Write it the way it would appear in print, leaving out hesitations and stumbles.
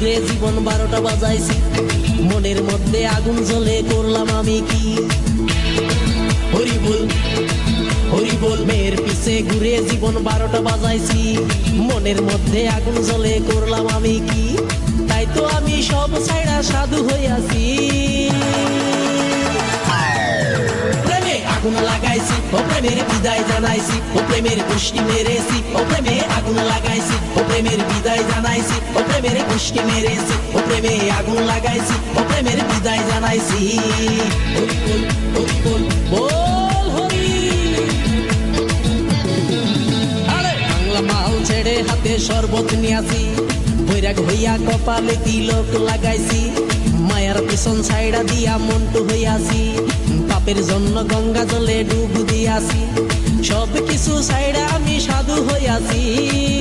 ঘুরে জীবন 12টা বাজাইছি, মনের মধ্যে আগুন জ্বলে করলাম আমি কি? হরি বল হরি বল। মেয়ের পিছে ঘুরে জীবন 12টা বাজাইছি, মনের মধ্যে আগুন জ্বলে করলাম আমি কি? তাই তো আমি সব ছাইড়া সাধু হইয়াছি। প্রেমে আগুন লাগাইছি, ও প্রেমের বিদায় জানাইছি, ও প্রেমের গোষ্ঠী মেরেছি, ও প্রেমে আগুন লাগাইছি, ও প্রেমের বিদায় জানাইছি, ও প্রেমের গোষ্ঠী মেরেছি, ও প্রেমে আগুন লাগাইছি, ও প্রেমের বিদায় জানাইছি। হরি বল হরি বল বল হরি। আরে বাংলা মাল ছেড়ে হাতে শরবত নিয়াছি, বৈরাগ হইয়া কপালে তিলক লাগাইছি, মায়ার পিছন ছাইড়া দিয়া মন্টু হইয়াছি, পাপের জন্য গঙ্গা জলে ডুব দিয়াছি, সব কিছু ছাইড়া আমি সাধু হইয়াছি।